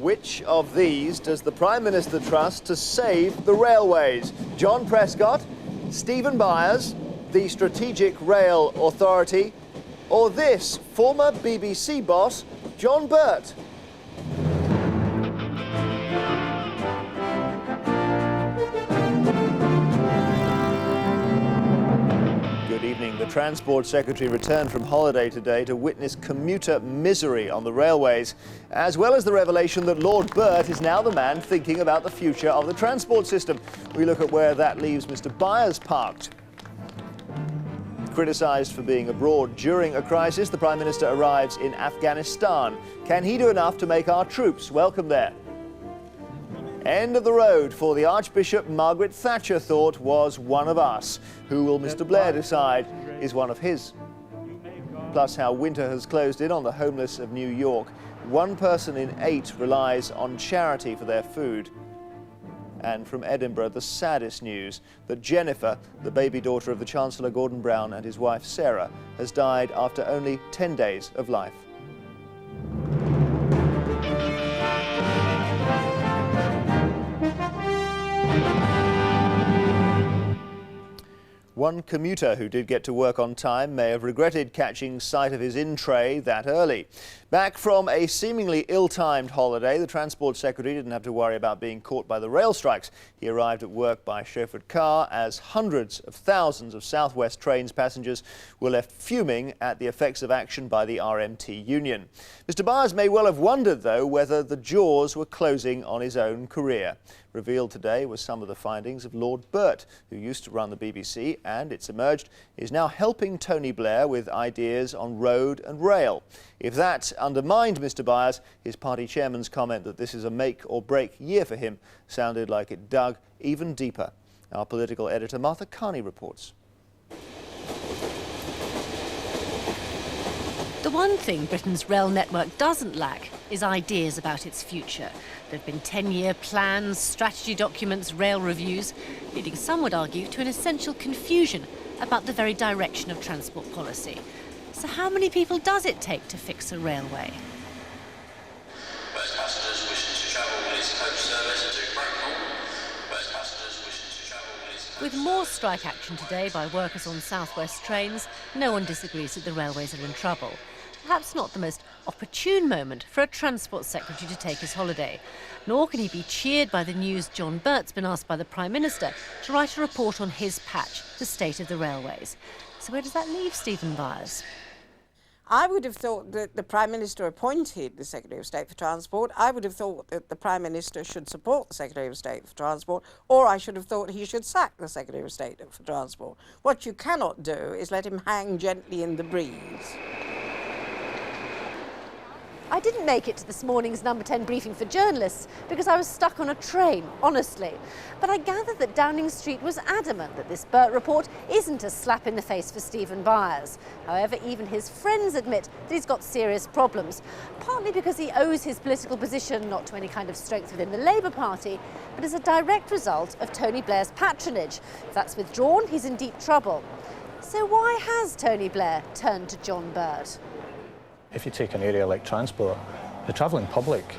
Which of these does the Prime Minister trust to save the railways? John Prescott, Stephen Byers, the Strategic Rail Authority, or this former BBC boss, John Birt? Good evening. The Transport Secretary returned from holiday today to witness commuter misery on the railways, as well as the revelation that Lord Birt is now the man thinking about the future of the transport system. We look at where that leaves Mr. Byers parked. Criticised for being abroad during a crisis, the Prime Minister arrives in Afghanistan. Can he do enough to make our troops welcome there? End of the road for the Archbishop Margaret Thatcher thought was one of us. Who will Mr. Blair decide is one of his? Plus how winter has closed in on the homeless of New York. 1 person in 8 relies on charity for their food. And from Edinburgh, the saddest news that Jennifer, the baby daughter of the Chancellor Gordon Brown and his wife Sarah, has died after only 10 days of life. One commuter who did get to work on time may have regretted catching sight of his in-tray that early. Back from a seemingly ill-timed holiday, the Transport Secretary didn't have to worry about being caught by the rail strikes. He arrived at work by chauffeured car as hundreds of thousands of South West Trains passengers were left fuming at the effects of action by the RMT union. Mr. Byers may well have wondered, though, whether the jaws were closing on his own career. Revealed today were some of the findings of Lord Birt, who used to run the BBC and, it's emerged, is now helping Tony Blair with ideas on road and rail. If that undermined Mr. Byers, his party chairman's comment that this is a make-or-break year for him sounded like it dug even deeper. Our political editor Martha Carney reports. The one thing Britain's rail network doesn't lack is ideas about its future. There have been 10-year plans, strategy documents, rail reviews, leading, some would argue, to an essential confusion about the very direction of transport policy. So how many people does it take to fix a railway? Most passengers wishing to travel with this coach service to Bracknell. Most passengers wishing to travel with this coach. With more strike action today by workers on South West trains, no one disagrees that the railways are in trouble. Perhaps not the most opportune moment for a Transport Secretary to take his holiday. Nor can he be cheered by the news John Birt's been asked by the Prime Minister to write a report on his patch, the state of the railways. So where does that leave Stephen Byers? I would have thought that the Prime Minister appointed the Secretary of State for Transport. I would have thought that the Prime Minister should support the Secretary of State for Transport, or I should have thought he should sack the Secretary of State for Transport. What you cannot do is let him hang gently in the breeze. I didn't make it to this morning's number 10 briefing for journalists because I was stuck on a train, honestly. But I gather that Downing Street was adamant that this Birt report isn't a slap in the face for Stephen Byers. However, even his friends admit that he's got serious problems, partly because he owes his political position not to any kind of strength within the Labour Party, but as a direct result of Tony Blair's patronage. If that's withdrawn, he's in deep trouble. So why has Tony Blair turned to John Birt? If you take an area like transport, the travelling public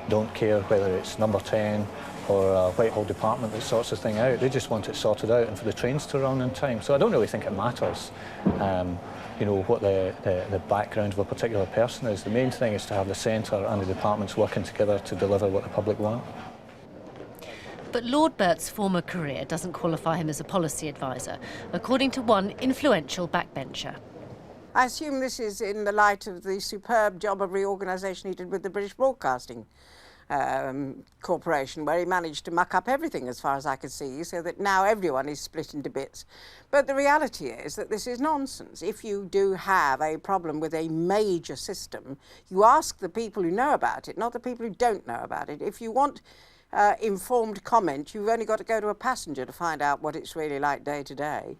don't care whether it's number 10 or a Whitehall department that sorts the thing out. They just want it sorted out and for the trains to run in time. So I don't really think it matters, you know, what the background of a particular person is. The main thing is to have the centre and the departments working together to deliver what the public want. But Lord Birt's former career doesn't qualify him as a policy advisor, according to one influential backbencher. I assume this is in the light of the superb job of reorganisation he did with the British Broadcasting Corporation, where he managed to muck up everything as far as I could see, so that now everyone is split into bits. But the reality is that this is nonsense. If you do have a problem with a major system, you ask the people who know about it, not the people who don't know about it. If you want informed comment, you've only got to go to a passenger to find out what it's really like day to day.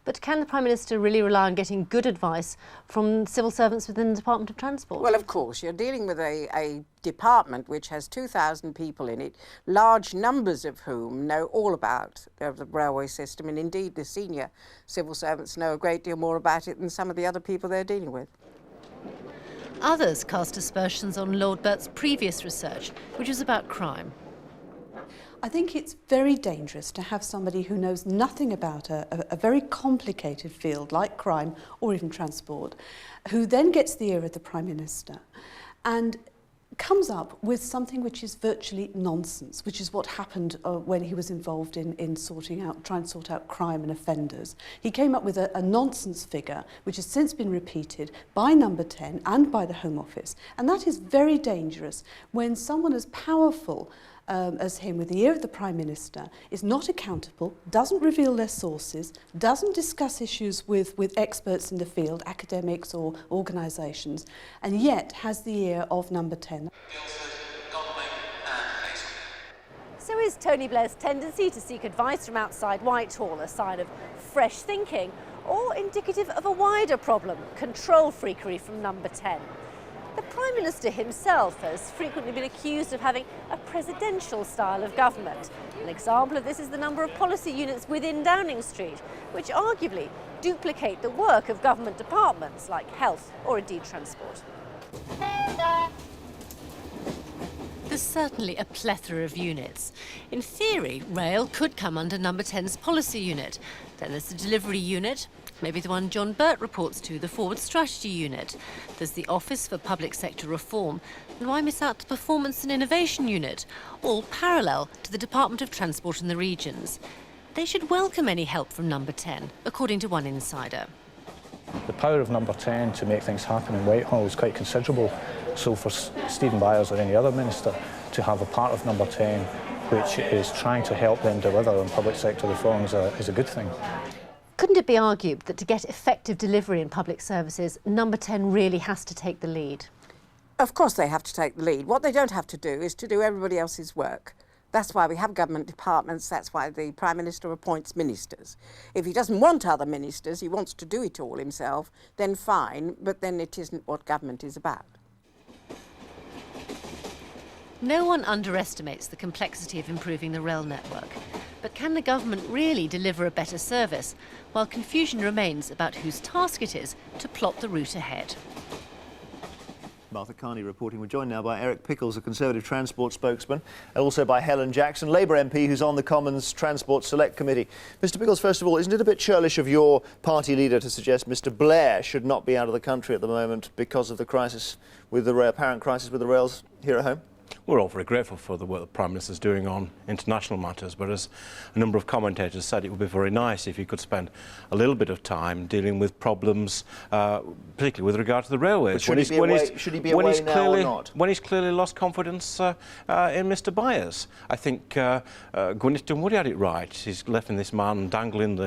But can the Prime Minister really rely on getting good advice from civil servants within the Department of Transport? Well, of course. You're dealing with a department which has 2,000 people in it, large numbers of whom know all about the railway system, and indeed the senior civil servants know a great deal more about it than some of the other people they're dealing with. Others cast aspersions on Lord Bert's previous research, which was about crime. I think it's very dangerous to have somebody who knows nothing about a very complicated field like crime or even transport, who then gets the ear of the Prime Minister and comes up with something which is virtually nonsense, which is what happened when he was involved in trying to sort out crime and offenders. He came up with a nonsense figure which has since been repeated by Number 10 and by the Home Office, and that is very dangerous when someone as powerful as him, with the ear of the Prime Minister, is not accountable, doesn't reveal their sources, doesn't discuss issues with experts in the field, academics or organisations, and yet has the ear of Number 10. So is Tony Blair's tendency to seek advice from outside Whitehall a sign of fresh thinking, or indicative of a wider problem, control freakery from Number 10? The Prime Minister himself has frequently been accused of having a presidential style of government. An example of this is the number of policy units within Downing Street, which arguably duplicate the work of government departments like health or indeed transport. There's certainly a plethora of units. In theory, rail could come under Number 10's policy unit. Then there's the delivery unit, maybe the one John Burt reports to, the forward strategy unit. There's the Office for Public Sector Reform. And why miss out the performance and innovation unit, all parallel to the Department of Transport in the regions? They should welcome any help from Number 10, according to one insider. The power of Number 10 to make things happen in Whitehall is quite considerable. So for Stephen Byers or any other minister to have a part of Number 10 which is trying to help them deliver on public sector reforms is a good thing. Couldn't it be argued that to get effective delivery in public services, Number 10 really has to take the lead? Of course they have to take the lead. What they don't have to do is to do everybody else's work. That's why we have government departments, that's why the Prime Minister appoints ministers. If he doesn't want other ministers, he wants to do it all himself, then fine, but then it isn't what government is about. No one underestimates the complexity of improving the rail network. But can the government really deliver a better service, while confusion remains about whose task it is to plot the route ahead? Martha Carney reporting. We're joined now by Eric Pickles, a Conservative transport spokesman, and also by Helen Jackson, Labour MP, who's on the Commons Transport Select Committee. Mr Pickles, first of all, isn't it a bit churlish of your party leader to suggest Mr Blair should not be out of the country at the moment because of the crisis with the rail, apparent crisis with the rails here at home? We're all very grateful for the work the Prime Minister is doing on international matters, but as a number of commentators said, it would be very nice if he could spend a little bit of time dealing with problems, particularly with regard to the railways. But should he be away now or not? When he's clearly lost confidence in Mr Byers. I think Gwyneth Dunwoody had it right. He's left this man dangling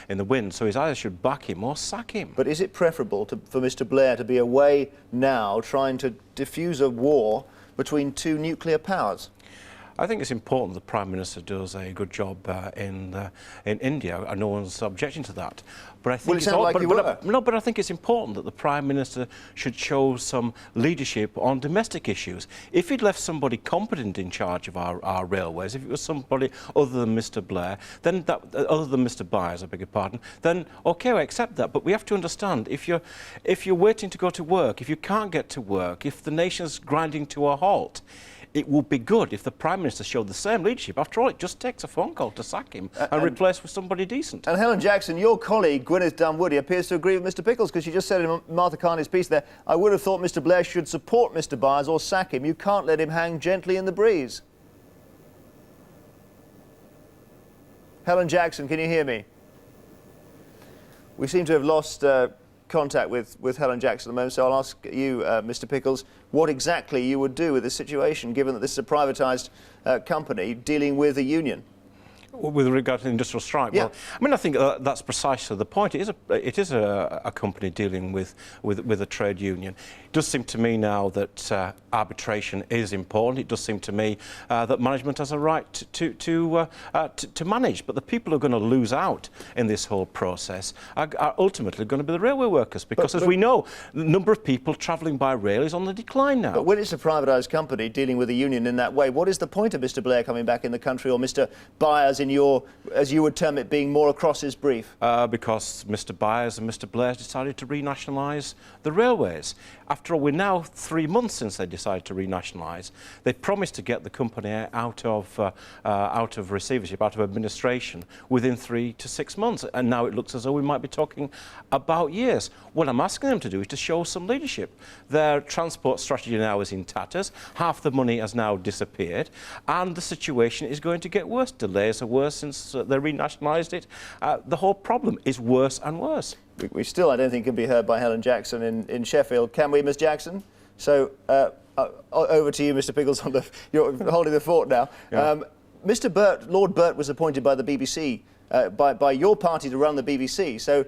in the wind, so he either should back him or sack him. But is it preferable for Mr Blair to be away now trying to diffuse a war between two nuclear powers? I think it's important the Prime Minister does a good job in India, and no one's objecting to that. But I think well, it sounded like you were. No, but I think it's important that the Prime Minister should show some leadership on domestic issues. If he'd left somebody competent in charge of our railways, if it was somebody other than Mr Blair, then other than Mr Byers, I beg your pardon, then OK, I accept that. But we have to understand, if you're waiting to go to work, if you can't get to work, if the nation's grinding to a halt, it would be good if the Prime Minister showed the same leadership. After all, it just takes a phone call to sack him and replace with somebody decent. And Helen Jackson, your colleague Gwyneth Dunwoody appears to agree with Mr Pickles, because she just said in Martha Carney's piece there, I would have thought Mr Blair should support Mr Byers or sack him. You can't let him hang gently in the breeze. Helen Jackson, can you hear me? We seem to have lost contact with Helen Jackson at the moment, so I'll ask you, Mr Pickles, what exactly you would do with this situation, given that this is a privatised company dealing with a union. With regard to the industrial strike, yeah. Well, I mean, I think that's precisely the point. It is a company dealing with a trade union. It does seem to me now that arbitration is important. It does seem to me that management has a right to manage. But the people who are going to lose out in this whole process are ultimately going to be the railway workers, because, as we know, the number of people travelling by rail is on the decline now. But when it's a privatised company dealing with a union in that way, what is the point of Mr Blair coming back in the country, or Mr Byers in your, as you would term it, being more across his brief? Because Mr Byers and Mr Blair decided to renationalise the railways. After all, we're now 3 months since they decided to renationalise. They promised to get the company out of receivership, out of administration, within 3 to 6 months, and now it looks as though we might be talking about years. What I'm asking them to do is to show some leadership. Their transport strategy now is in tatters. Half the money has now disappeared, and the situation is going to get worse. Delays are worse since they renationalised it. The whole problem is worse and worse. We still, I don't think, can be heard by Helen Jackson in Sheffield. Can we, Ms Jackson? So over to you, Mr Pickles. You're holding the fort now. Yeah. Mr Burt, Lord Burt was appointed by the BBC, by your party to run the BBC. So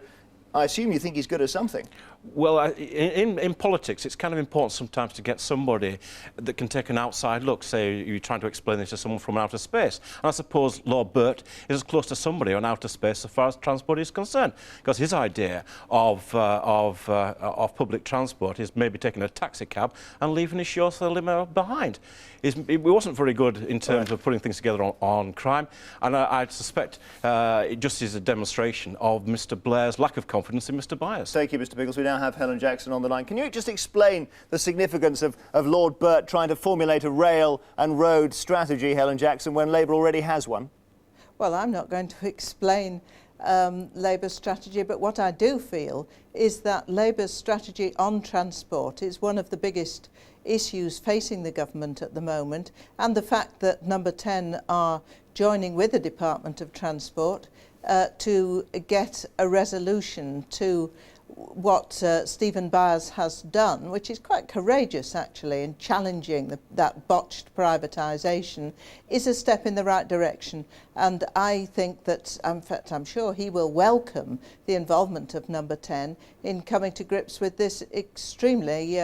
I assume you think he's good at something. Well, in politics, it's kind of important sometimes to get somebody that can take an outside look. Say you're trying to explain this to someone from outer space. And I suppose Lord Burt is as close to somebody on outer space as far as transport is concerned, because his idea of public transport is maybe taking a taxi cab and leaving his chauffeur limo behind. It wasn't very good in terms of putting things together on crime, and I suspect it just is a demonstration of Mr Blair's lack of confidence in Mr Byers. Thank you, Mr Pickles. We now have Helen Jackson on the line. Can you just explain the significance of Lord Burt trying to formulate a rail and road strategy, Helen Jackson, when Labour already has one? Well, I'm not going to explain Labour's strategy, but what I do feel is that Labour's strategy on transport is one of the biggest issues facing the government at the moment, and the fact that Number 10 are joining with the Department of Transport to get a resolution to what Stephen Byers has done, which is quite courageous actually, in challenging that botched privatisation, is a step in the right direction. And I think that, in fact, I'm sure he will welcome the involvement of Number 10 in coming to grips with this extremely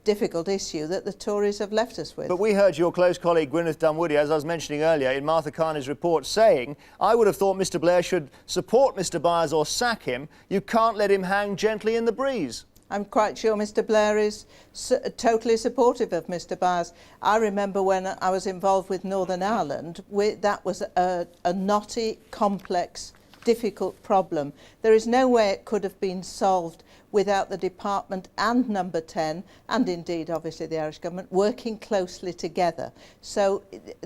difficult issue that the Tories have left us with. But we heard your close colleague Gwyneth Dunwoody, as I was mentioning earlier, in Martha Carney's report saying, I would have thought Mr Blair should support Mr Byers or sack him. You can't let him hang gently in the breeze. I'm quite sure Mr Blair is totally supportive of Mr Byers. I remember when I was involved with Northern Ireland, that was a knotty, complex, difficult problem. There is no way it could have been solved without the department and Number 10, and indeed obviously the Irish government, working closely together. So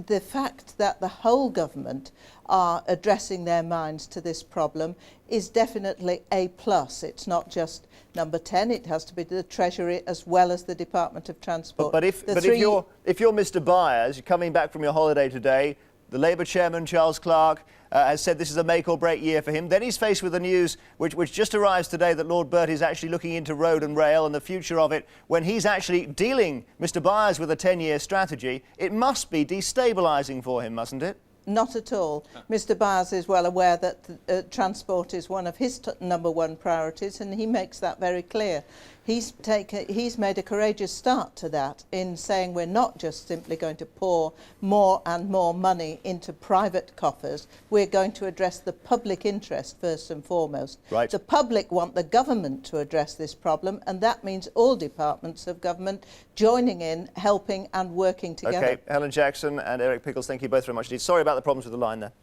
the fact that the whole government are addressing their minds to this problem is definitely a plus. It's not just Number 10, it has to be the Treasury as well as the Department of Transport. But if you're Mr Byers, you're coming back from your holiday today, the Labour chairman, Charles Clarke, has said this is a make or break year for him. Then he's faced with the news, which just arrives today, that Lord Burt is actually looking into road and rail and the future of it. When he's actually dealing, Mr Byers, with a 10-year strategy, it must be destabilising for him, mustn't it? Not at all. Mr Byers is well aware that transport is one of his number one priorities, and he makes that very clear. He's made a courageous start to that in saying we're not just simply going to pour more and more money into private coffers. We're going to address the public interest first and foremost. Right. The public want the government to address this problem, and that means all departments of government joining in, helping and working together. OK, Helen Jackson and Eric Pickles, thank you both very much indeed. Sorry about the problems with the line there.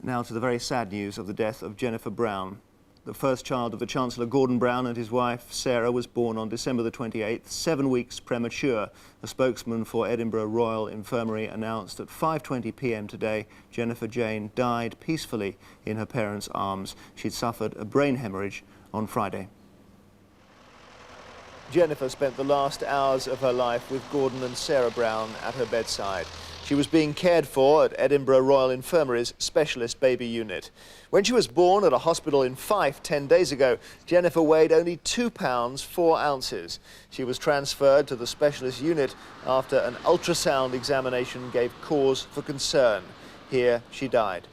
Now to the very sad news of the death of Jennifer Brown. The first child of the Chancellor Gordon Brown and his wife Sarah was born on December the 28th, 7 weeks premature. A spokesman for Edinburgh Royal Infirmary announced at 5:20 p.m. today Jennifer Jane died peacefully in her parents' arms. She'd suffered a brain hemorrhage on Friday. Jennifer spent the last hours of her life with Gordon and Sarah Brown at her bedside. She was being cared for at Edinburgh Royal Infirmary's specialist baby unit. When she was born at a hospital in Fife 10 days ago, Jennifer weighed only 2 pounds 4 ounces. She was transferred to the specialist unit after an ultrasound examination gave cause for concern. Here she died.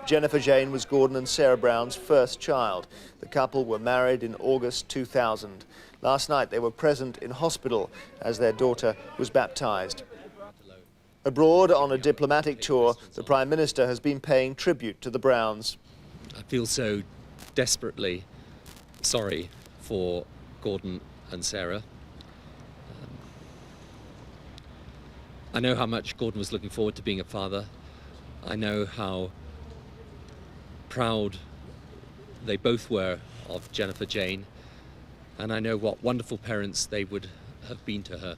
Jennifer Jane was Gordon and Sarah Brown's first child. The couple were married in August 2000. Last night they were present in hospital as their daughter was baptised. Abroad on a diplomatic tour, the Prime Minister has been paying tribute to the Browns. I feel so desperately sorry for Gordon and Sarah. I know how much Gordon was looking forward to being a father, I know how proud they both were of Jennifer Jane, and I know what wonderful parents they would have been to her.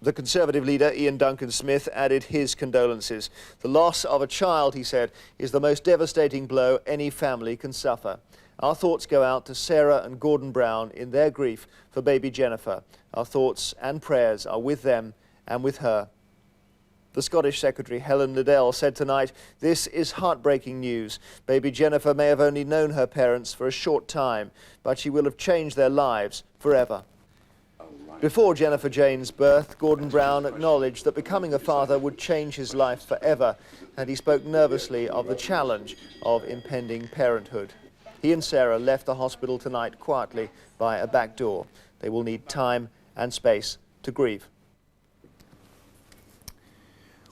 The Conservative leader, Ian Duncan Smith, added his condolences. The loss of a child, he said, is the most devastating blow any family can suffer. Our thoughts go out to Sarah and Gordon Brown in their grief for baby Jennifer. Our thoughts and prayers are with them and with her. The Scottish Secretary, Helen Liddell, said tonight, "This is heartbreaking news. Baby Jennifer may have only known her parents for a short time, but she will have changed their lives forever." Before Jennifer Jane's birth, Gordon Brown acknowledged that becoming a father would change his life forever, and he spoke nervously of the challenge of impending parenthood. He and Sarah left the hospital tonight quietly by a back door. They will need time and space to grieve.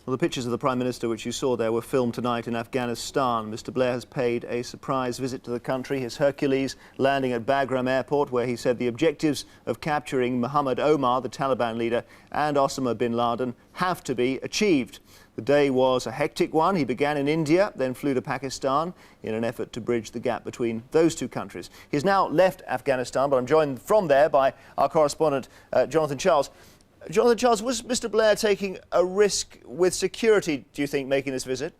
Well, the pictures of the Prime Minister which you saw there were filmed tonight in Afghanistan. Mr. Blair has paid a surprise visit to the country, his Hercules landing at Bagram Airport, where he said the objectives of capturing Muhammad Omar, the Taliban leader, and Osama bin Laden have to be achieved. The day was a hectic one. He began in India, then flew to Pakistan in an effort to bridge the gap between those two countries. He's now left Afghanistan, but I'm joined from there by our correspondent, Jonathan Charles. Jonathan Charles, was Mr. Blair taking a risk with security, do you think, making this visit?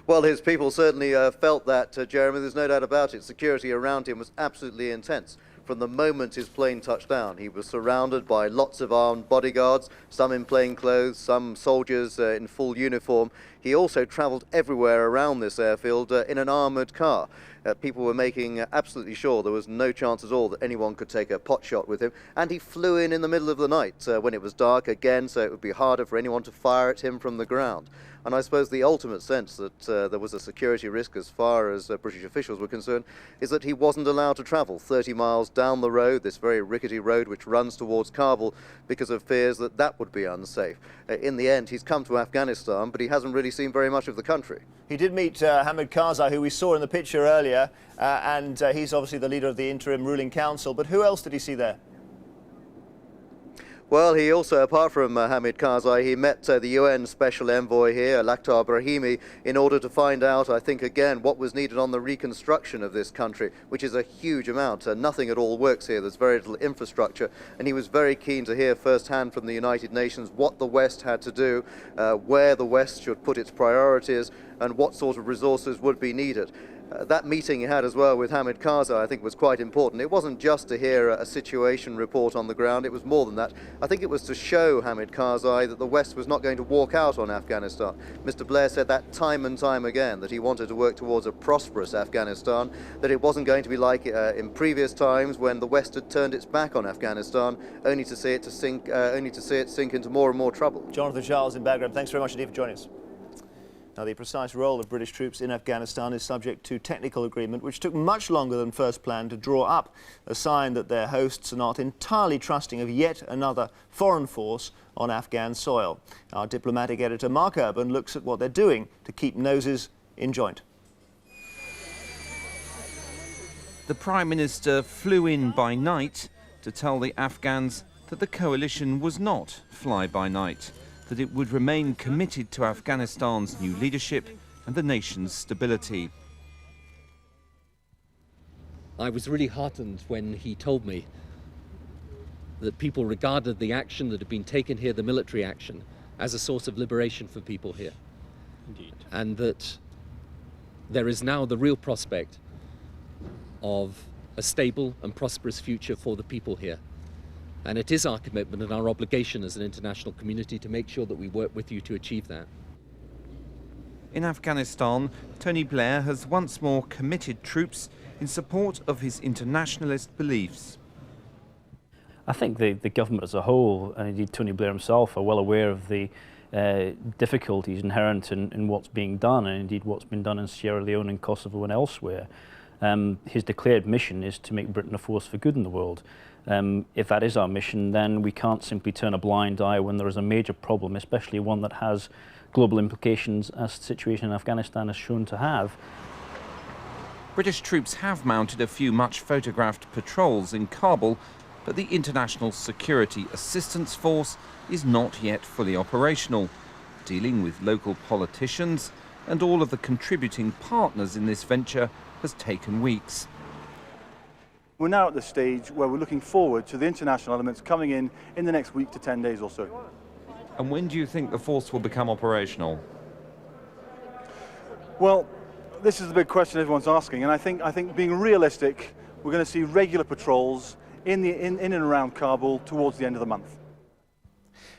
Well, his people certainly felt that, Jeremy. There's no doubt about it. Security around him was absolutely intense. From the moment his plane touched down, he was surrounded by lots of armed bodyguards, some in plain clothes, some soldiers in full uniform. He also travelled everywhere around this airfield in an armoured car. People were making absolutely sure there was no chance at all that anyone could take a pot shot with him. And he flew in the middle of the night when it was dark again, so it would be harder for anyone to fire at him from the ground. And I suppose the ultimate sense that there was a security risk as far as British officials were concerned is that he wasn't allowed to travel 30 miles down the road, this very rickety road which runs towards Kabul, because of fears that that would be unsafe. In the end, he's come to Afghanistan, but he hasn't really seen very much of the country. He did meet Hamid Karzai, who we saw in the picture earlier, and he's obviously the leader of the interim ruling council. But who else did he see there? Well, he also, apart from Hamid Karzai, he met the UN Special Envoy here, Lakhdar Brahimi, in order to find out, I think, again, what was needed on the reconstruction of this country, which is a huge amount. Nothing at all works here. There's very little infrastructure. And he was very keen to hear firsthand from the United Nations what the West had to do, where the West should put its priorities, and what sort of resources would be needed. That meeting he had as well with Hamid Karzai, I think, was quite important. It wasn't just to hear a situation report on the ground, it was more than that. I think it was to show Hamid Karzai that the West was not going to walk out on Afghanistan. Mr. Blair said that time and time again, that he wanted to work towards a prosperous Afghanistan, that it wasn't going to be like in previous times when the West had turned its back on Afghanistan, only to see it sink into more and more trouble. Jonathan Charles in Bagram, thanks very much indeed for joining us. Now, the precise role of British troops in Afghanistan is subject to technical agreement, which took much longer than first planned to draw up, a sign that their hosts are not entirely trusting of yet another foreign force on Afghan soil. Our diplomatic editor, Mark Urban, looks at what they're doing to keep noses in joint. The Prime Minister flew in by night to tell the Afghans that the coalition was not fly-by-night, that it would remain committed to Afghanistan's new leadership and the nation's stability. I was really heartened when he told me that people regarded the action that had been taken here, the military action, as a source of liberation for people here. Indeed. And that there is now the real prospect of a stable and prosperous future for the people here. And it is our commitment and our obligation as an international community to make sure that we work with you to achieve that. In Afghanistan, Tony Blair has once more committed troops in support of his internationalist beliefs. I think the government as a whole, and indeed Tony Blair himself, are well aware of the difficulties inherent in what's being done, and indeed what's been done in Sierra Leone and Kosovo and elsewhere. His declared mission is to make Britain a force for good in the world. If that is our mission, then we can't simply turn a blind eye when there is a major problem, especially one that has global implications, as the situation in Afghanistan has shown to have. British troops have mounted a few much photographed patrols in Kabul, but the International Security Assistance Force is not yet fully operational. dealing with local politicians and all of the contributing partners in this venture has taken weeks. We're now at the stage where we're looking forward to the international elements coming in the next week to 10 days or so. And when do you think the force will become operational? Well, this is the big question everyone's asking, and I think being realistic, we're going to see regular patrols in and around Kabul towards the end of the month.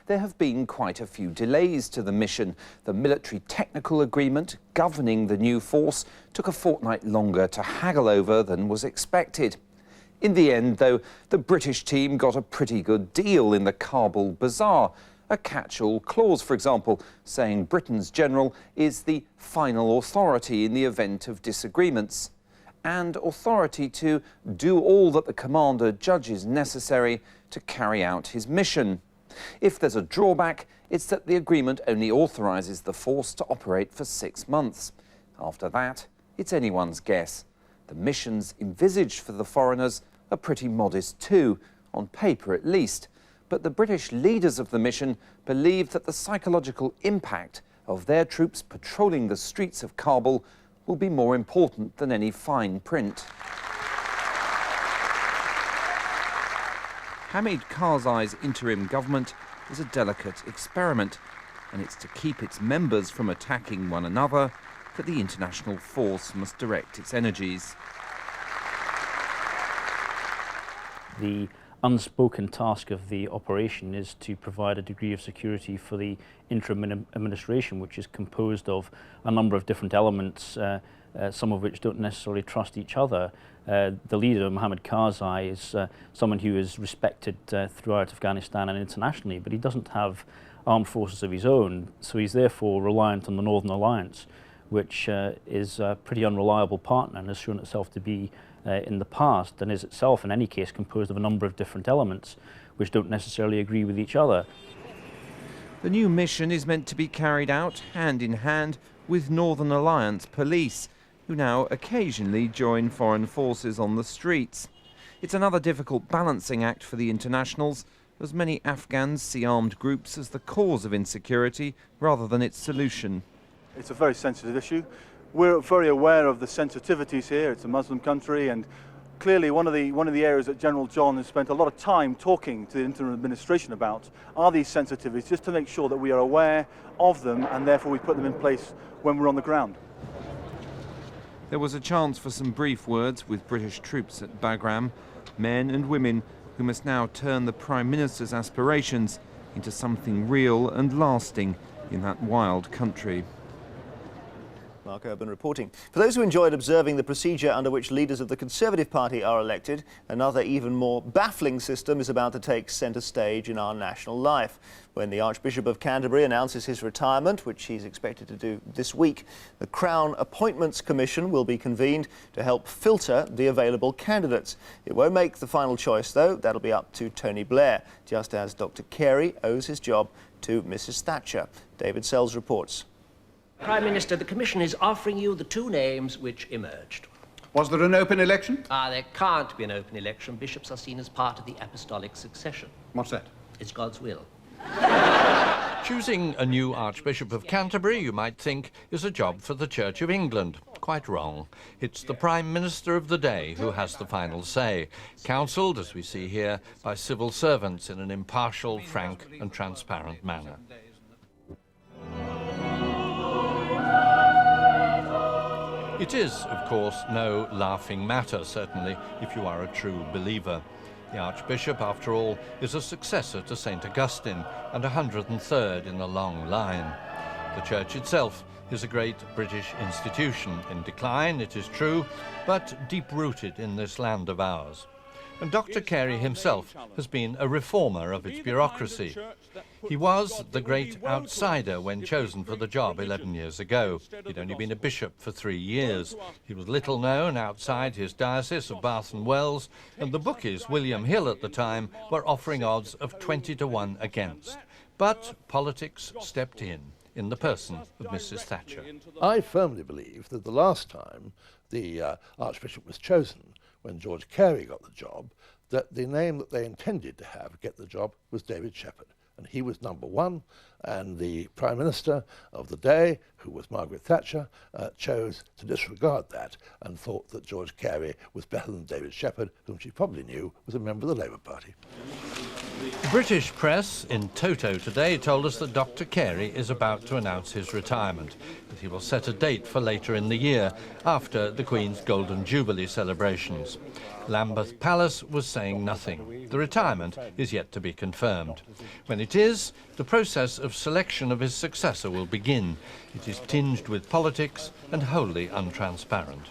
There have been quite a few delays to the mission. The military technical agreement governing the new force took a fortnight longer to haggle over than was expected. In the end, though, the British team got a pretty good deal in the Kabul bazaar. A catch-all clause, for example, saying Britain's general is the final authority in the event of disagreements, and authority to do all that the commander judges necessary to carry out his mission. If there's a drawback, it's that the agreement only authorises the force to operate for 6 months. After that, it's anyone's guess. The missions envisaged for the foreigners are pretty modest too, on paper at least. But the British leaders of the mission believe that the psychological impact of their troops patrolling the streets of Kabul will be more important than any fine print. Hamid Karzai's interim government is a delicate experiment, and it's to keep its members from attacking one another that the international force must direct its energies. The unspoken task of the operation is to provide a degree of security for the interim administration, which is composed of a number of different elements, some of which don't necessarily trust each other. The leader, Mohammed Karzai, is someone who is respected throughout Afghanistan and internationally, but he doesn't have armed forces of his own, so he's therefore reliant on the Northern Alliance, which is a pretty unreliable partner and has shown itself to be in the past, and is itself in any case composed of a number of different elements which don't necessarily agree with each other. The new mission is meant to be carried out hand in hand with Northern Alliance police, who now occasionally join foreign forces on the streets. It's another difficult balancing act for the internationals, as many Afghans see armed groups as the cause of insecurity rather than its solution. It's a very sensitive issue. We're very aware of the sensitivities here. It's a Muslim country, and clearly one of the areas that General John has spent a lot of time talking to the interim administration about are these sensitivities, just to make sure that we are aware of them and therefore we put them in place when we're on the ground. There was a chance for some brief words with British troops at Bagram, men and women who must now turn the Prime Minister's aspirations into something real and lasting in that wild country. Mark Urban reporting. For those who enjoyed observing the procedure under which leaders of the Conservative Party are elected, another even more baffling system is about to take centre stage in our national life. When the Archbishop of Canterbury announces his retirement, which he's expected to do this week, the Crown Appointments Commission will be convened to help filter the available candidates. It won't make the final choice, though. That'll be up to Tony Blair, just as Dr. Carey owes his job to Mrs. Thatcher. David Sells reports. Prime Minister, the Commission is offering you the two names which emerged. Was there an open election? There can't be an open election. Bishops are seen as part of the apostolic succession. What's that? It's God's will. Choosing a new Archbishop of Canterbury, you might think, is a job for the Church of England. Quite wrong. It's the Prime Minister of the day who has the final say, counselled, as we see here, by civil servants in an impartial, frank and transparent manner. It is, of course, no laughing matter, certainly, if you are a true believer. The Archbishop, after all, is a successor to St. Augustine and 103rd in a long line. The Church itself is a great British institution, in decline, it is true, but deep-rooted in this land of ours. And Dr. Carey himself has been a reformer of its bureaucracy. He was the great outsider when chosen for the job 11 years ago. He'd only been a bishop for 3 years. He was little known outside his diocese of Bath and Wells, and the bookies, William Hill at the time, were offering odds of 20-1 against. But politics stepped in the person of Mrs. Thatcher. I firmly believe that the last time the Archbishop was chosen, when George Carey got the job, that the name that they intended to have get the job was David Shepherd. and he was number one, and the Prime Minister of the day, who was Margaret Thatcher, chose to disregard that and thought that George Carey was better than David Shepherd, whom she probably knew was a member of the Labour Party. The British press in toto today told us that Dr. Carey is about to announce his retirement, that he will set a date for later in the year, after the Queen's Golden Jubilee celebrations. Lambeth Palace was saying nothing. The retirement is yet to be confirmed. When it is, the process of selection of his successor will begin. It is tinged with politics and wholly untransparent.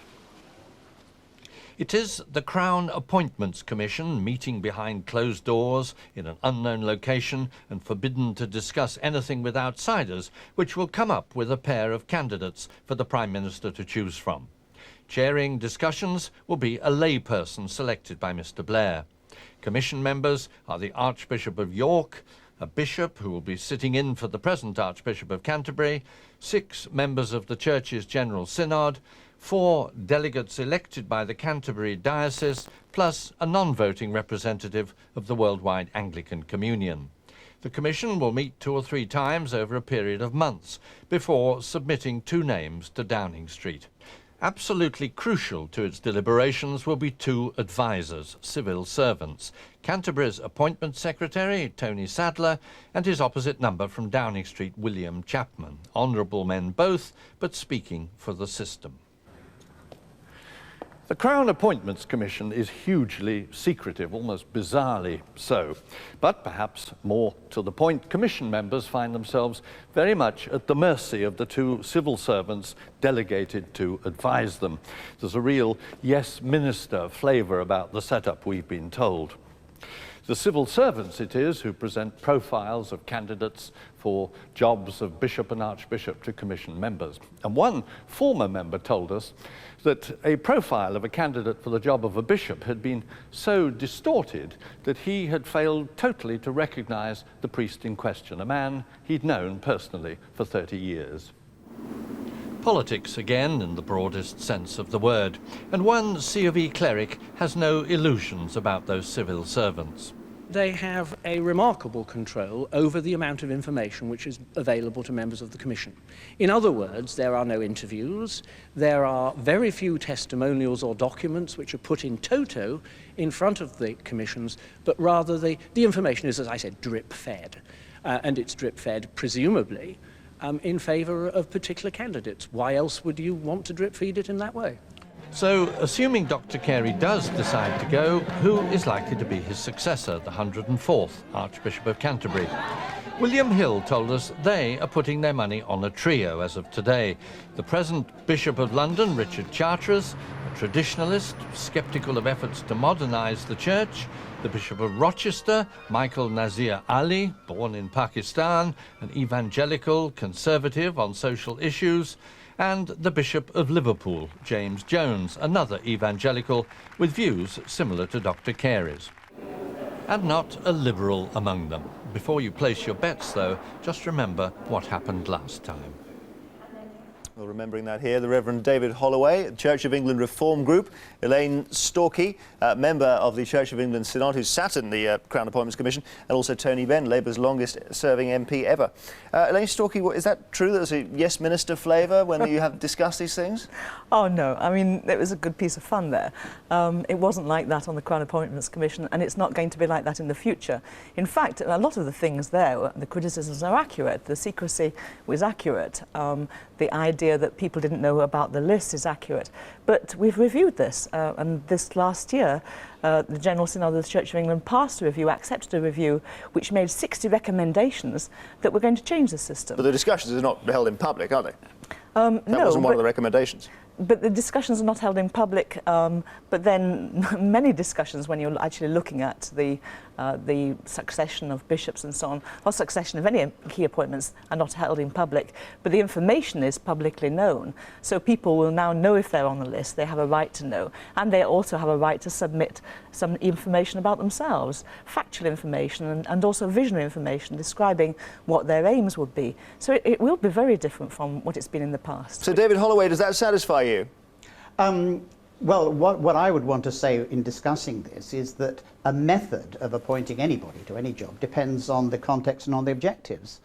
It is the Crown Appointments Commission, meeting behind closed doors in an unknown location and forbidden to discuss anything with outsiders, which will come up with a pair of candidates for the Prime Minister to choose from. Chairing discussions will be a layperson selected by Mr. Blair. Commission members are the Archbishop of York, a bishop who will be sitting in for the present Archbishop of Canterbury, 6 members of the Church's General Synod, 4 delegates elected by the Canterbury Diocese, plus a non-voting representative of the Worldwide Anglican Communion. The Commission will meet 2 or 3 times over a period of months before submitting 2 names to Downing Street. Absolutely crucial to its deliberations will be 2 advisers, civil servants, Canterbury's Appointment Secretary, Tony Sadler, and his opposite number from Downing Street, William Chapman. Honourable men both, but speaking for the system. The Crown Appointments Commission is hugely secretive, almost bizarrely so. But perhaps more to the point, Commission members find themselves very much at the mercy of the 2 civil servants delegated to advise them. There's a real yes minister flavour about the setup, we've been told. The civil servants it is who present profiles of candidates for jobs of bishop and archbishop to commission members. And one former member told us that a profile of a candidate for the job of a bishop had been so distorted that he had failed totally to recognise the priest in question, a man he'd known personally for 30 years. Politics again, in the broadest sense of the word, and one C of E cleric has no illusions about those civil servants. They have a remarkable control over the amount of information which is available to members of the Commission. In other words, there are no interviews, there are very few testimonials or documents which are put in toto in front of the commissions, but rather the information is, as I said, drip-fed. And it's drip-fed, presumably, in favour of particular candidates. Why else would you want to drip-feed it in that way? So, assuming Dr. Carey does decide to go, who is likely to be his successor, the 104th Archbishop of Canterbury? William Hill told us they are putting their money on a trio as of today. The present Bishop of London, Richard Charteris, a traditionalist, sceptical of efforts to modernise the Church, the Bishop of Rochester, Michael Nazir Ali, born in Pakistan, an evangelical conservative on social issues, and the Bishop of Liverpool, James Jones, another evangelical with views similar to Dr. Carey's. And not a liberal among them. Before you place your bets, though, just remember what happened last time. Well, remembering that here, the Reverend David Holloway, Church of England Reform Group, Elaine Storkey, member of the Church of England Synod, who sat in the Crown Appointments Commission, and also Tony Benn, Labour's longest-serving MP ever. Elaine Storkey, is that true that there's a yes minister flavour when you have discussed these things? Oh, no. I mean, it was a good piece of fun there. It wasn't like that on the Crown Appointments Commission, and it's not going to be like that in the future. In fact, a lot of the things there, the criticisms are accurate. The secrecy was accurate. The idea that people didn't know about the list is accurate. But we've reviewed this, and this last year, the General Synod of the Church of England passed a review, accepted a review, which made 60 recommendations that were going to change the system. But the discussions are not held in public, are they? That wasn't one of the recommendations. But the discussions are not held in public, but then many discussions when you're actually looking at the succession of bishops and so on, or succession of any key appointments, are not held in public, but the information is publicly known. So people will now know if they're on the list, they have a right to know, and they also have a right to submit some information about themselves, factual information and also visionary information describing what their aims would be. So it will be very different from what it's been in the past. So David Holloway, does that satisfy you? Well, what I would want to say in discussing this is that a method of appointing anybody to any job depends on the context and on the objectives.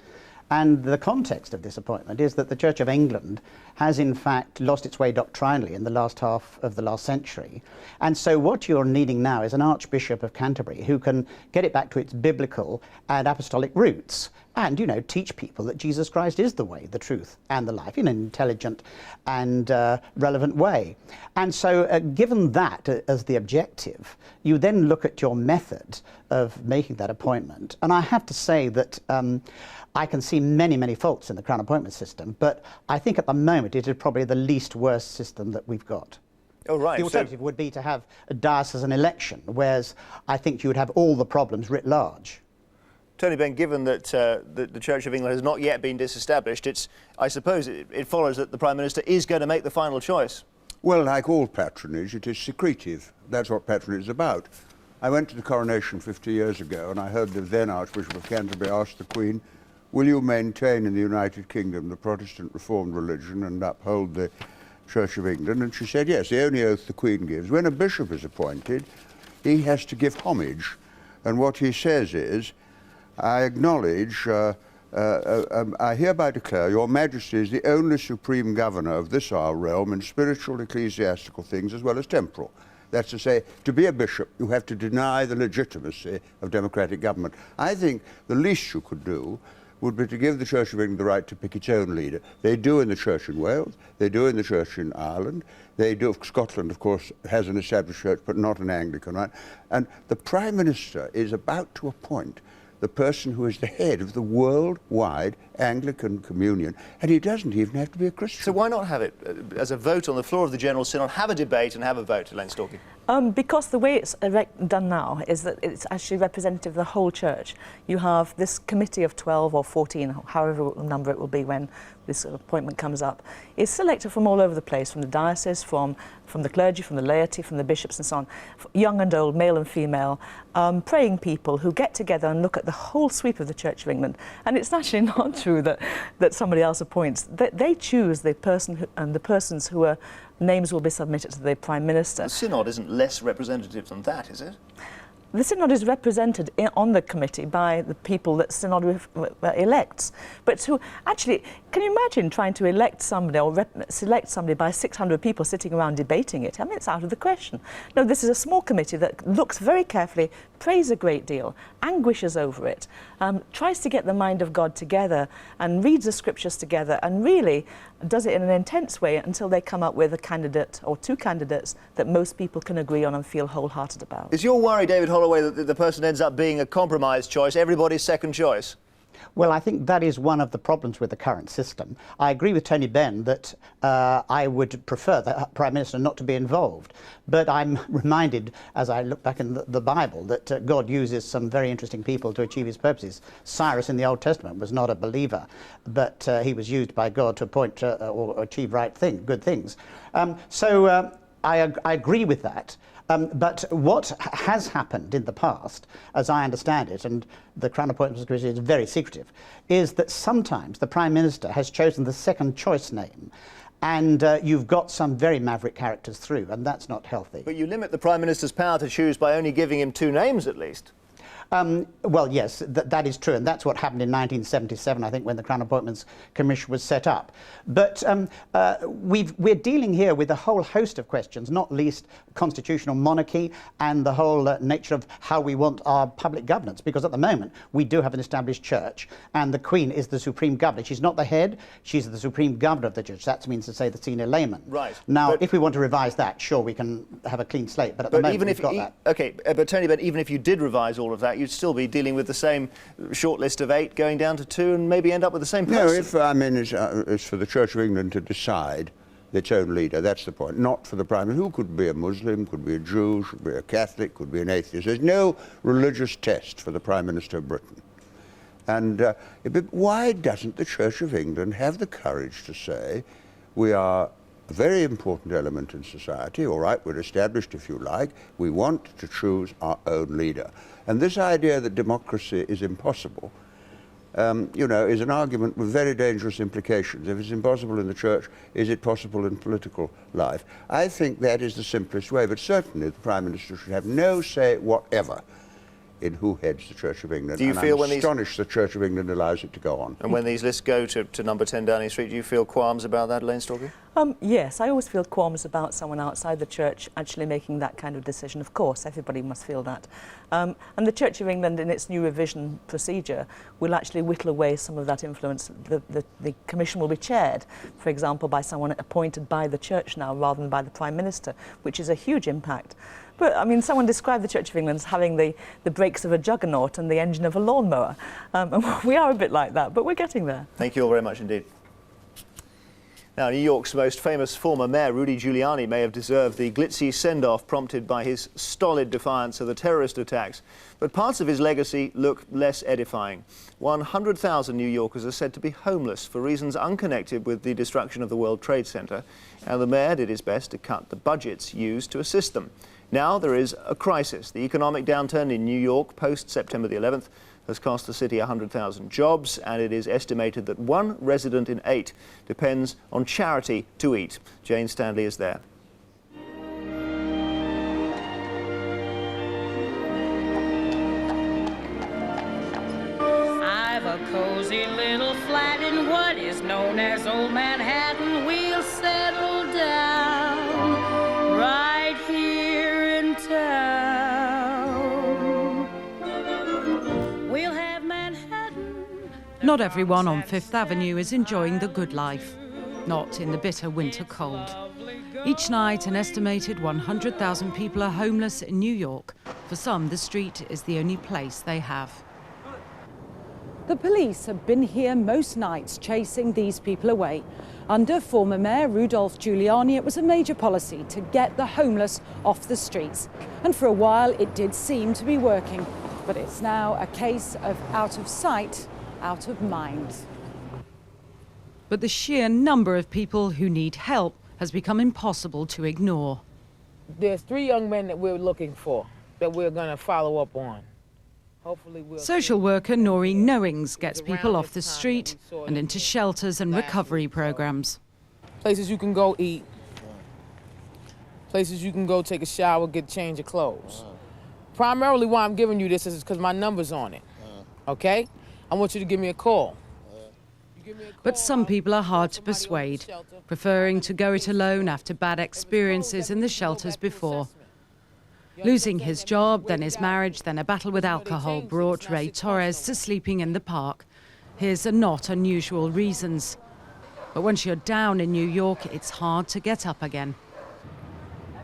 And the context of this appointment is that the Church of England has in fact lost its way doctrinally in the last half of the last century. And so what you're needing now is an Archbishop of Canterbury who can get it back to its biblical and apostolic roots and, you know, teach people that Jesus Christ is the way, the truth and the life in an intelligent and relevant way. And so given that as the objective, you then look at your method of making that appointment. And I have to say that I can see many, many faults in the Crown appointment system, but I think at the moment it is probably the least worst system that we've got. Oh, right. The alternative would be to have a diocesan election, whereas I think you would have all the problems writ large. Tony Benn, given that the Church of England has not yet been disestablished, I suppose it follows that the Prime Minister is going to make the final choice. Well, like all patronage, it is secretive. That's what patronage is about. I went to the coronation 50 years ago and I heard the then Archbishop of Canterbury ask the Queen, will you maintain in the United Kingdom the Protestant Reformed religion and uphold the Church of England? And she said, yes, the only oath the Queen gives. When a bishop is appointed, he has to give homage. And what he says is, I acknowledge, I hereby declare your Majesty is the only supreme governor of this our realm in spiritual, ecclesiastical things as well as temporal. That's to say, to be a bishop, you have to deny the legitimacy of democratic government. I think the least you could do would be to give the Church of England the right to pick its own leader. They do in the Church in Wales, they do in the Church in Ireland, they do, Scotland, of course, has an established church, but not an Anglican, right? And the Prime Minister is about to appoint the person who is the head of the worldwide Anglican Communion, and he doesn't even have to be a Christian. So why not have it as a vote on the floor of the General Synod, have a debate and have a vote, Elaine Storking? Because the way it's done now is that it's actually representative of the whole church. You have this committee of 12 or 14, however number it will be when this appointment comes up, is selected from all over the place, from the diocese, from the clergy, from the laity, from the bishops and so on, young and old, male and female, praying people who get together and look at the whole sweep of the Church of England. And it's actually not true that somebody else appoints. They choose the person and the persons who are names will be submitted to the Prime Minister. The Synod isn't less representative than that, is it? The Synod is represented on the committee by the people that Synod elects. But who actually, can you imagine trying to elect somebody or select somebody by 600 people sitting around debating it? I mean, it's out of the question. No, this is a small committee that looks very carefully, prays a great deal, anguishes over it, tries to get the mind of God together and reads the scriptures together and really does it in an intense way until they come up with a candidate or two candidates that most people can agree on and feel wholehearted about. Is your worry, David Holloway, that the person ends up being a compromise choice, everybody's second choice? Well, I think that is one of the problems with the current system. I agree with Tony Benn that I would prefer the Prime Minister not to be involved. But I'm reminded, as I look back in the Bible, that God uses some very interesting people to achieve his purposes. Cyrus in the Old Testament was not a believer, but he was used by God to appoint or achieve good things. I agree with that. But what has happened in the past, as I understand it, and the Crown Appointments Committee is very secretive, is that sometimes the Prime Minister has chosen the second choice name, and you've got some very maverick characters through, and that's not healthy. But you limit the Prime Minister's power to choose by only giving him two names at least. Well, yes, that is true, and that's what happened in 1977, I think, when the Crown Appointments Commission was set up. But we're dealing here with a whole host of questions, not least constitutional monarchy and the whole nature of how we want our public governance, because at the moment we do have an established church, and the Queen is the supreme governor. She's not the head, she's the supreme governor of the church. That means to say the senior layman. Right. Now, if we want to revise that, sure, we can have a clean slate, but at the moment we've got that. Okay, but Tony, even if you did revise all of that, you'd still be dealing with the same short list of 8 going down to 2 and maybe end up with the same person. No, it's for the Church of England to decide its own leader. That's the point. Not for the Prime Minister. Who could be a Muslim, could be a Jew, could be a Catholic, could be an atheist. There's no religious test for the Prime Minister of Britain. And why doesn't the Church of England have the courage to say, we are a very important element in society, all right, we're established if you like, we want to choose our own leader. And this idea that democracy is impossible you know, is an argument with very dangerous implications. If it's impossible in the church, is it possible in political life? I think that is the simplest way, but certainly the Prime Minister should have no say whatever in who heads the Church of England. Do you feel when astonished the Church of England allows it to go on. And when these lists go to number 10 Downing Street, do you feel qualms about that, Elaine Storkey? Yes, I always feel qualms about someone outside the church actually making that kind of decision. Of course, everybody must feel that. And the Church of England, in its new revision procedure, will actually whittle away some of that influence. The commission will be chaired, for example, by someone appointed by the church now rather than by the Prime Minister, which is a huge impact. But, I mean, someone described the Church of England as having the brakes of a juggernaut and the engine of a lawnmower. And we are a bit like that, but we're getting there. Thank you all very much indeed. Now, New York's most famous former mayor, Rudy Giuliani, may have deserved the glitzy send-off prompted by his stolid defiance of the terrorist attacks. But parts of his legacy look less edifying. 100,000 New Yorkers are said to be homeless for reasons unconnected with the destruction of the World Trade Center. And the mayor did his best to cut the budgets used to assist them. Now there is a crisis. The economic downturn in New York post-September the 11th has cost the city 100,000 jobs, and it is estimated that 1 resident in 8 depends on charity to eat. Jane Stanley is there. I've a cozy little flat in what is known as Old Manhattan. We'll settle down right here in town. We'll have Manhattan. Not everyone on Fifth Avenue is enjoying the good life, not in the bitter winter cold. Each night, an estimated 100,000 people are homeless in New York. For some, the street is the only place they have. The police have been here most nights chasing these people away. Under former Mayor Rudolph Giuliani, it was a major policy to get the homeless off the streets. And for a while, it did seem to be working. But it's now a case of out of sight, out of mind. But the sheer number of people who need help has become impossible to ignore. There's 3 young men that we're looking for, that we're going to follow up on. Hopefully we'll Social worker Noreen Knowings gets people off the street and into shelters and recovery programs. Places you can go eat, places you can go take a shower, get a change of clothes. Primarily why I'm giving you this is because my number's on it, okay? I want you to give me a call. But some people are hard to persuade, preferring to go it alone after bad experiences in the shelters before. Losing his job, then his marriage, then a battle with alcohol brought Ray Torres to sleeping in the park. His are not unusual reasons. But once you're down in New York, it's hard to get up again.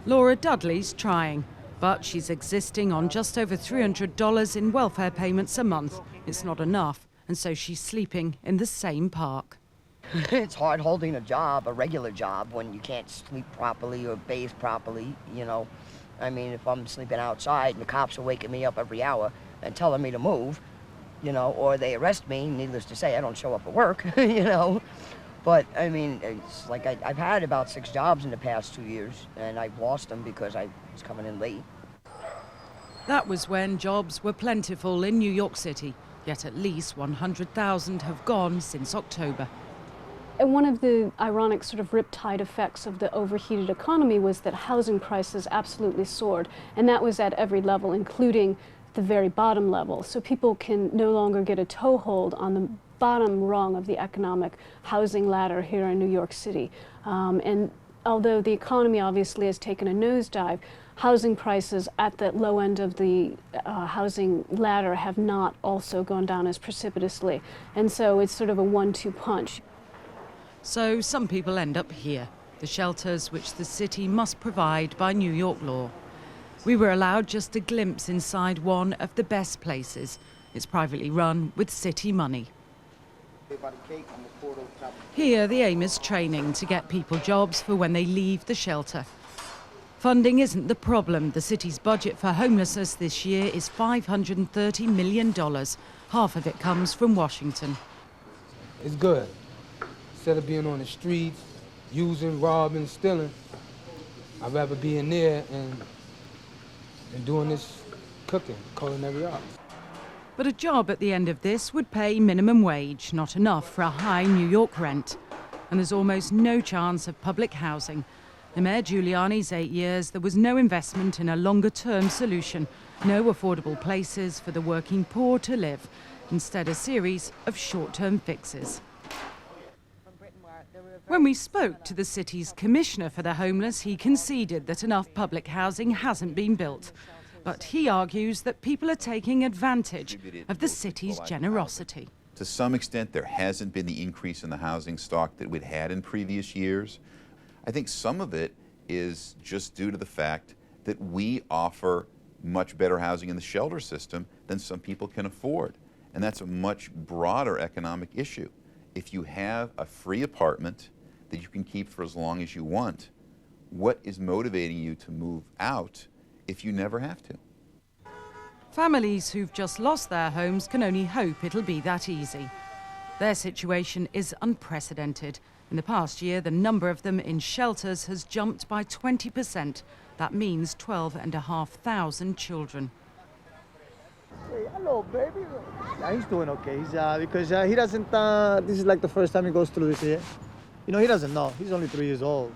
Laura Dudley's trying, but she's existing on just over $300 in welfare payments a month. It's not enough, and so she's sleeping in the same park. It's hard holding a job, a regular job, when you can't sleep properly or bathe properly, you know. I mean, if I'm sleeping outside and the cops are waking me up every hour and telling me to move, you know, or they arrest me, needless to say, I don't show up at work, you know. But, I mean, it's like I've had about 6 jobs in the past 2 years, and I've lost them because I was coming in late. That was when jobs were plentiful in New York City, yet at least 100,000 have gone since October. And one of the ironic sort of riptide effects of the overheated economy was that housing prices absolutely soared. And that was at every level, including the very bottom level. So people can no longer get a toehold on the bottom rung of the economic housing ladder here in New York City. And although the economy obviously has taken a nosedive, housing prices at the low end of the housing ladder have not also gone down as precipitously. And so it's sort of a 1-2 punch. So some people end up here, the shelters which the city must provide by New York law. We were allowed just a glimpse inside one of the best places. It's privately run with city money. Here, the aim is training to get people jobs for when they leave the shelter. Funding isn't the problem. The city's budget for homelessness this year is $530 million. Half of it comes from Washington. It's good. Instead of being on the streets, using, robbing, stealing, I'd rather be in there and doing this cooking, culinary arts. But a job at the end of this would pay minimum wage, not enough for a high New York rent. And there's almost no chance of public housing. In Mayor Giuliani's 8 years, there was no investment in a longer-term solution, no affordable places for the working poor to live. Instead, a series of short-term fixes. When we spoke to the city's commissioner for the homeless, he conceded that enough public housing hasn't been built. But he argues that people are taking advantage of the city's generosity. To some extent, there hasn't been the increase in the housing stock that we'd had in previous years. I think some of it is just due to the fact that we offer much better housing in the shelter system than some people can afford. And that's a much broader economic issue. If you have a free apartment that you can keep for as long as you want, what is motivating you to move out if you never have to? Families who've just lost their homes can only hope it'll be that easy. Their situation is unprecedented. In the past year, the number of them in shelters has jumped by 20%. That means 12,500 children. Hey, hello, baby. Yeah, he's doing okay. He's, because he doesn't, this is like the first time he goes through this here. You know, he doesn't know. He's only 3 years old.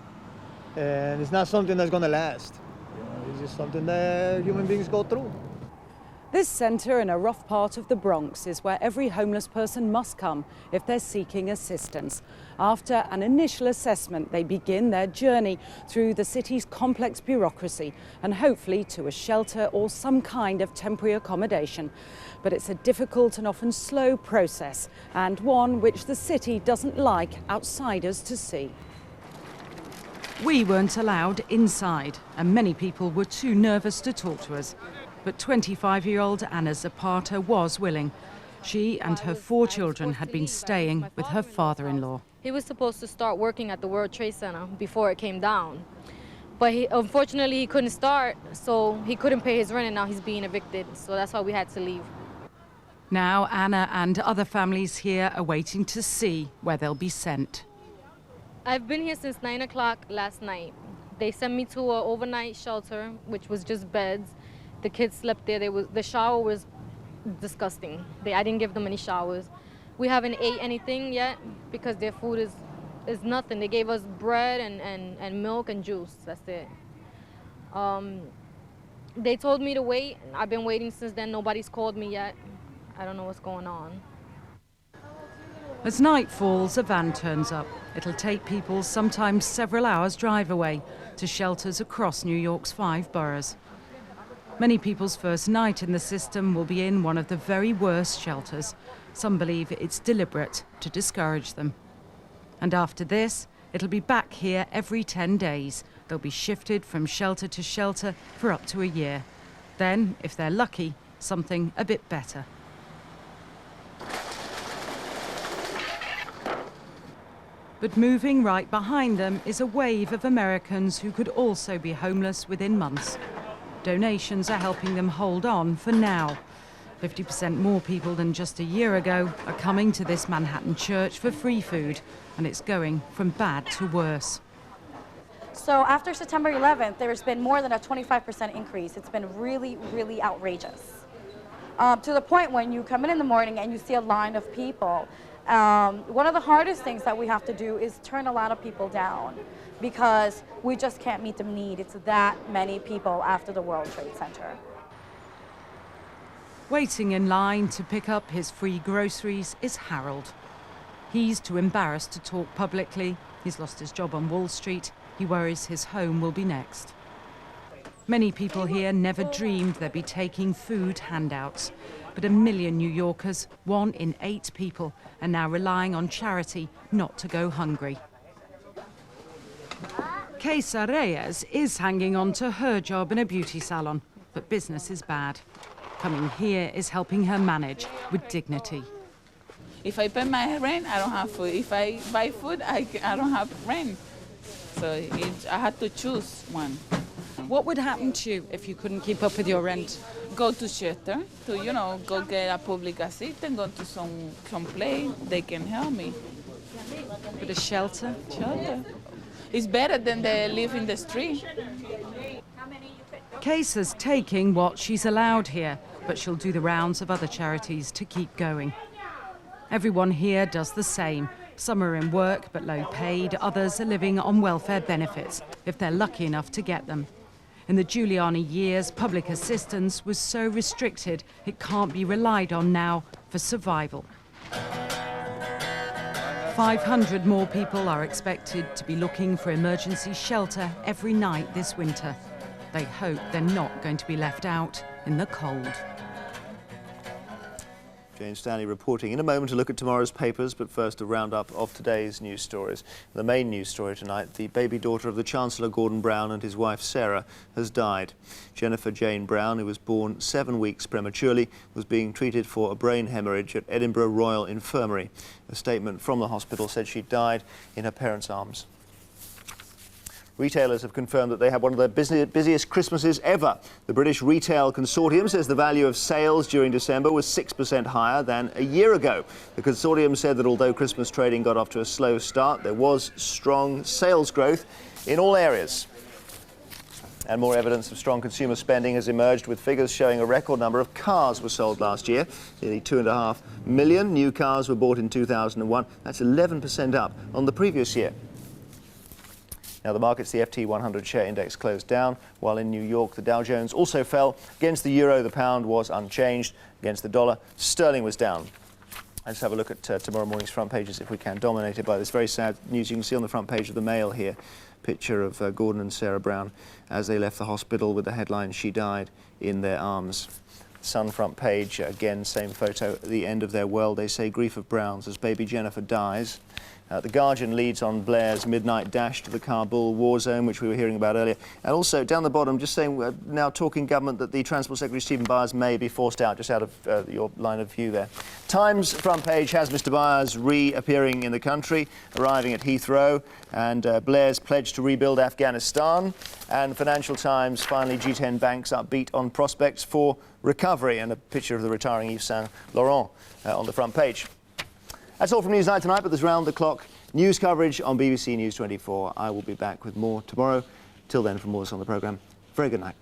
And it's not something that's going to last. You know, it's just something that human beings go through. This centre in a rough part of the Bronx is where every homeless person must come if they're seeking assistance. After an initial assessment, they begin their journey through the city's complex bureaucracy and hopefully to a shelter or some kind of temporary accommodation. But it's a difficult and often slow process, and one which the city doesn't like outsiders to see. We weren't allowed inside, and many people were too nervous to talk to us. But 25-year-old Anna Zapata was willing. She and her 4 children had been staying with her father-in-law. He was supposed to start working at the World Trade Center before it came down. But unfortunately, he couldn't start, so he couldn't pay his rent, and now he's being evicted. So that's why we had to leave. Now Anna and other families here are waiting to see where they'll be sent. I've been here since 9 o'clock last night. They sent me to an overnight shelter, which was just beds. The kids slept there. The shower was disgusting. I didn't give them any showers. We haven't ate anything yet because their food is nothing. They gave us bread and milk and juice. That's it. They told me to wait. I've been waiting since then. Nobody's called me yet. I don't know what's going on. As night falls, a van turns up. It'll take people sometimes several hours drive away to shelters across New York's 5 boroughs. Many people's first night in the system will be in one of the very worst shelters. Some believe it's deliberate to discourage them. And after this, it'll be back here every 10 days. They'll be shifted from shelter to shelter for up to a year. Then, if they're lucky, something a bit better. But moving right behind them is a wave of Americans who could also be homeless within months. Donations are helping them hold on for now. 50% more people than just a year ago are coming to this Manhattan church for free food, and it's going from bad to worse. So after September 11th, there's been more than a 25% increase. It's been really, really outrageous. To the point when you come in the morning and you see a line of people. One of the hardest things that we have to do is turn a lot of people down because we just can't meet the need. It's that many people after the World Trade Center. Waiting in line to pick up his free groceries is Harold. He's too embarrassed to talk publicly. He's lost his job on Wall Street. He worries his home will be next. Many people here never dreamed they'd be taking food handouts. But 1 million New Yorkers, 1 in 8 people, are now relying on charity not to go hungry. Kesa Reyes is hanging on to her job in a beauty salon, but business is bad. Coming here is helping her manage with dignity. If I pay my rent, I don't have food. If I buy food, I don't have rent. So I had to choose one. What would happen to you if you couldn't keep up with your rent? Go to shelter, to, go get a public assistant, go to some place, they can help me. But a shelter? Shelter. It's better than they live in the street. Kesa's taking what she's allowed here, but she'll do the rounds of other charities to keep going. Everyone here does the same. Some are in work but low paid, others are living on welfare benefits, if they're lucky enough to get them. In the Giuliani years, public assistance was so restricted it can't be relied on now for survival. 500 more people are expected to be looking for emergency shelter every night this winter. They hope they're not going to be left out in the cold. Jane Stanley reporting in a moment to look at tomorrow's papers, but first a roundup of today's news stories. The main news story tonight, the baby daughter of the Chancellor Gordon Brown and his wife Sarah has died. Jennifer Jane Brown, who was born 7 weeks prematurely, was being treated for a brain hemorrhage at Edinburgh Royal Infirmary. A statement from the hospital said she died in her parents' arms. Retailers have confirmed that they had one of their busiest Christmases ever. The British Retail Consortium says the value of sales during December was 6% higher than a year ago. The consortium said that although Christmas trading got off to a slow start, there was strong sales growth in all areas. And more evidence of strong consumer spending has emerged, with figures showing a record number of cars were sold last year. Nearly 2.5 million new cars were bought in 2001. That's 11% up on the previous year. Now, the markets, the FT 100 share index closed down, while in New York the Dow Jones also fell. Against the euro, the pound was unchanged. Against the dollar, sterling was down. Let's have a look at tomorrow morning's front pages, if we can, dominated by this very sad news. You can see on the front page of the Mail here, picture of Gordon and Sarah Brown as they left the hospital with the headline, "She died in their arms." Sun front page, again, same photo at the end of their world. They say grief of Browns as baby Jennifer dies. The Guardian leads on Blair's midnight dash to the Kabul war zone, which we were hearing about earlier. And also, down the bottom, just saying, now talking government, that the Transport Secretary, Stephen Byers, may be forced out, just out of your line of view there. Times front page has Mr Byers reappearing in the country, arriving at Heathrow, and Blair's pledge to rebuild Afghanistan. And Financial Times, finally, G10 banks upbeat on prospects for recovery, and a picture of the retiring Yves Saint Laurent on the front page. That's all from Newsnight tonight, but there's round-the-clock news coverage on BBC News 24. I will be back with more tomorrow. Till then, from all of us on the programme, very good night.